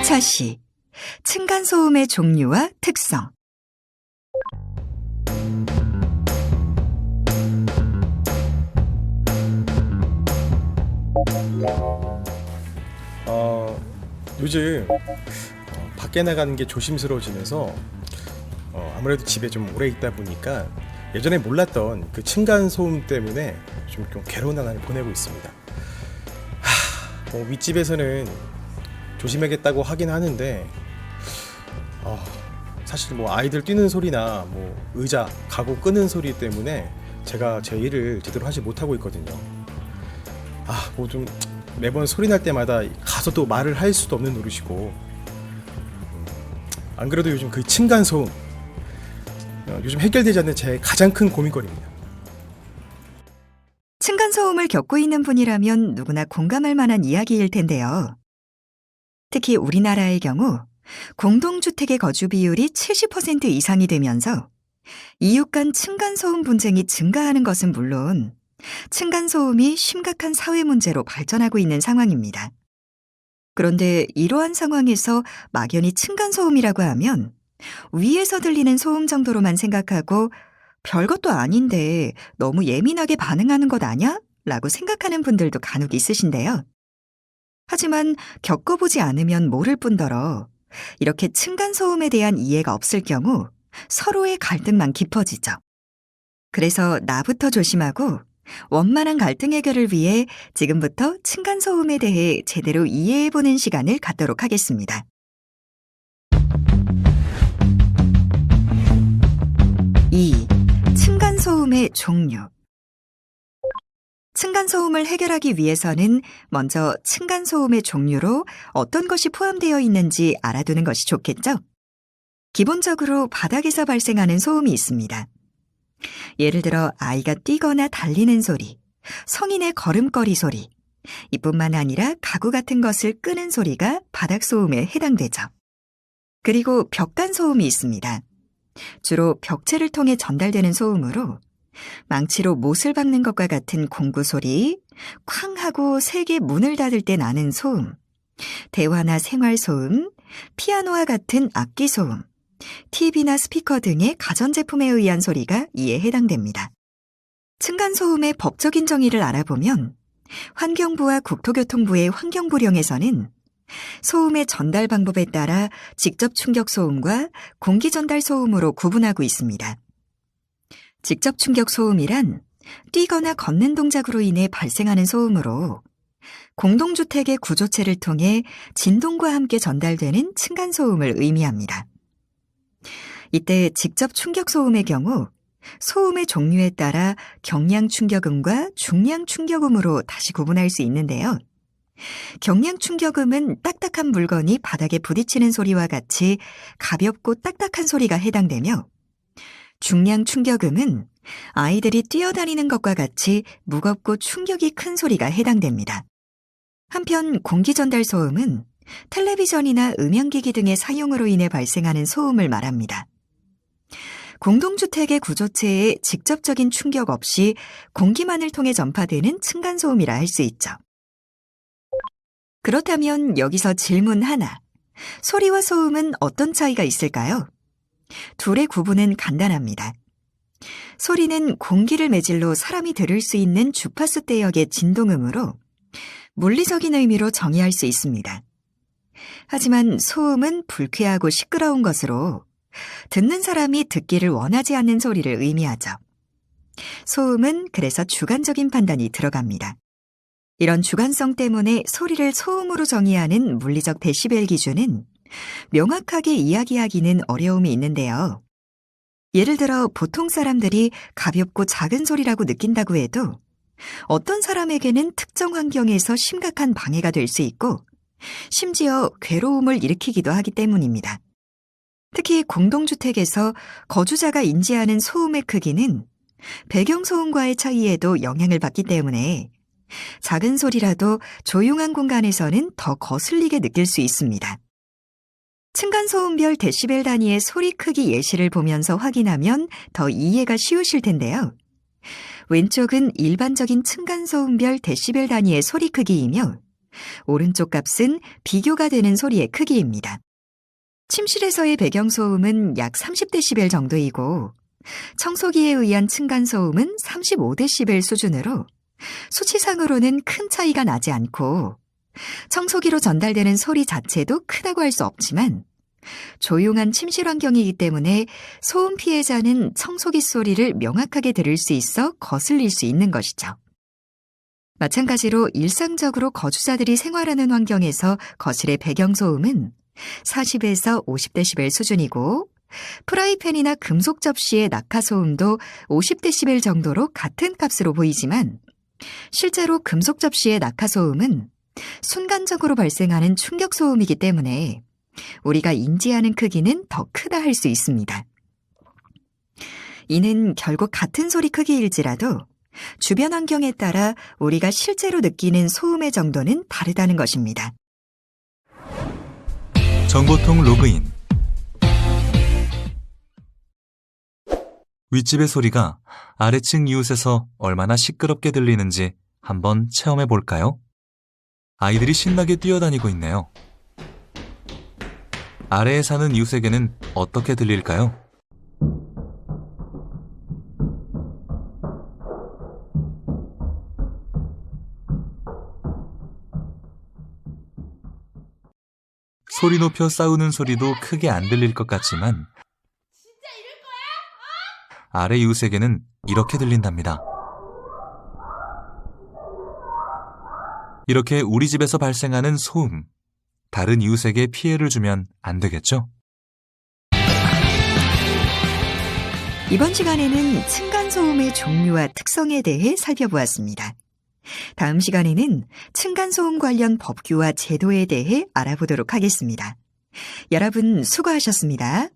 차시, 층간소음의 종류와 특성. 요즘 밖에 나가는 게 조심스러워지면서 아무래도 집에 좀 오래 있다 보니까 예전에 몰랐던 그 층간소음 때문에 좀 괴로운 나날을 보내고 있습니다. 윗집에서는 조심하겠다고 하긴 하는데 사실 아이들 뛰는 소리나 의자, 가구 끄는 소리 때문에 제가 제 일을 제대로 하지 못하고 있거든요. 좀 매번 소리 날 때마다 가서도 말을 할 수도 없는 노릇이고, 안 그래도 요즘 그 층간소음 요즘 해결되지 않는 제 가장 큰 고민거리입니다. 층간소음을 겪고 있는 분이라면 누구나 공감할 만한 이야기일 텐데요. 특히 우리나라의 경우 공동주택의 거주 비율이 70% 이상이 되면서 이웃 간 층간소음 분쟁이 증가하는 것은 물론 층간소음이 심각한 사회 문제로 발전하고 있는 상황입니다. 그런데 이러한 상황에서 막연히 층간소음이라고 하면 위에서 들리는 소음 정도로만 생각하고 별것도 아닌데 너무 예민하게 반응하는 것 아냐? 라고 생각하는 분들도 간혹 있으신데요. 하지만 겪어보지 않으면 모를 뿐더러 이렇게 층간소음에 대한 이해가 없을 경우 서로의 갈등만 깊어지죠. 그래서 나부터 조심하고 원만한 갈등 해결을 위해 지금부터 층간소음에 대해 제대로 이해해보는 시간을 갖도록 하겠습니다. 2. 층간소음의 종류. 층간소음을 해결하기 위해서는 먼저 층간소음의 종류로 어떤 것이 포함되어 있는지 알아두는 것이 좋겠죠? 기본적으로 바닥에서 발생하는 소음이 있습니다. 예를 들어 아이가 뛰거나 달리는 소리, 성인의 걸음걸이 소리, 이뿐만 아니라 가구 같은 것을 끄는 소리가 바닥 소음에 해당되죠. 그리고 벽간 소음이 있습니다. 주로 벽체를 통해 전달되는 소음으로 망치로 못을 박는 것과 같은 공구 소리, 쾅 하고 세게 문을 닫을 때 나는 소음, 대화나 생활 소음, 피아노와 같은 악기 소음, TV나 스피커 등의 가전제품에 의한 소리가 이에 해당됩니다. 층간소음의 법적인 정의를 알아보면 환경부와 국토교통부의 환경부령에서는 소음의 전달 방법에 따라 직접 충격 소음과 공기 전달 소음으로 구분하고 있습니다. 직접 충격 소음이란 뛰거나 걷는 동작으로 인해 발생하는 소음으로 공동주택의 구조체를 통해 진동과 함께 전달되는 층간소음을 의미합니다. 이때 직접 충격 소음의 경우 소음의 종류에 따라 경량 충격음과 중량 충격음으로 다시 구분할 수 있는데요. 경량 충격음은 딱딱한 물건이 바닥에 부딪히는 소리와 같이 가볍고 딱딱한 소리가 해당되며, 중량 충격음은 아이들이 뛰어다니는 것과 같이 무겁고 충격이 큰 소리가 해당됩니다. 한편 공기 전달 소음은 텔레비전이나 음향기기 등의 사용으로 인해 발생하는 소음을 말합니다. 공동주택의 구조체에 직접적인 충격 없이 공기만을 통해 전파되는 층간소음이라 할 수 있죠. 그렇다면 여기서 질문 하나. 소리와 소음은 어떤 차이가 있을까요? 둘의 구분은 간단합니다. 소리는 공기를 매질로 사람이 들을 수 있는 주파수 대역의 진동음으로 물리적인 의미로 정의할 수 있습니다. 하지만 소음은 불쾌하고 시끄러운 것으로 듣는 사람이 듣기를 원하지 않는 소리를 의미하죠. 소음은 그래서 주관적인 판단이 들어갑니다. 이런 주관성 때문에 소리를 소음으로 정의하는 물리적 데시벨 기준은 명확하게 이야기하기는 어려움이 있는데요. 예를 들어 보통 사람들이 가볍고 작은 소리라고 느낀다고 해도 어떤 사람에게는 특정 환경에서 심각한 방해가 될 수 있고 심지어 괴로움을 일으키기도 하기 때문입니다. 특히 공동주택에서 거주자가 인지하는 소음의 크기는 배경소음과의 차이에도 영향을 받기 때문에 작은 소리라도 조용한 공간에서는 더 거슬리게 느낄 수 있습니다. 층간소음별 데시벨 단위의 소리 크기 예시를 보면서 확인하면 더 이해가 쉬우실 텐데요. 왼쪽은 일반적인 층간소음별 데시벨 단위의 소리 크기이며 오른쪽 값은 비교가 되는 소리의 크기입니다. 침실에서의 배경소음은 약 30dB 정도이고 청소기에 의한 층간소음은 35dB 수준으로 수치상으로는 큰 차이가 나지 않고 청소기로 전달되는 소리 자체도 크다고 할 수 없지만 조용한 침실 환경이기 때문에 소음 피해자는 청소기 소리를 명확하게 들을 수 있어 거슬릴 수 있는 것이죠. 마찬가지로 일상적으로 거주자들이 생활하는 환경에서 거실의 배경소음은 40에서 50dB 수준이고 프라이팬이나 금속 접시의 낙하소음도 50dB 정도로 같은 값으로 보이지만 실제로 금속 접시의 낙하소음은 순간적으로 발생하는 충격소음이기 때문에 우리가 인지하는 크기는 더 크다 할 수 있습니다. 이는 결국 같은 소리 크기일지라도 주변 환경에 따라 우리가 실제로 느끼는 소음의 정도는 다르다는 것입니다. 정보통 로그인. 윗집의 소리가 아래층 이웃에서 얼마나 시끄럽게 들리는지 한번 체험해 볼까요? 아이들이 신나게 뛰어다니고 있네요. 아래에 사는 이웃에게는 어떻게 들릴까요? 소리 높여 싸우는 소리도 크게 안 들릴 것 같지만 아래 이웃에게는 이렇게 들린답니다. 이렇게 우리 집에서 발생하는 소음, 다른 이웃에게 피해를 주면 안 되겠죠? 이번 시간에는 층간소음의 종류와 특성에 대해 살펴보았습니다. 다음 시간에는 층간소음 관련 법규와 제도에 대해 알아보도록 하겠습니다. 여러분 수고하셨습니다.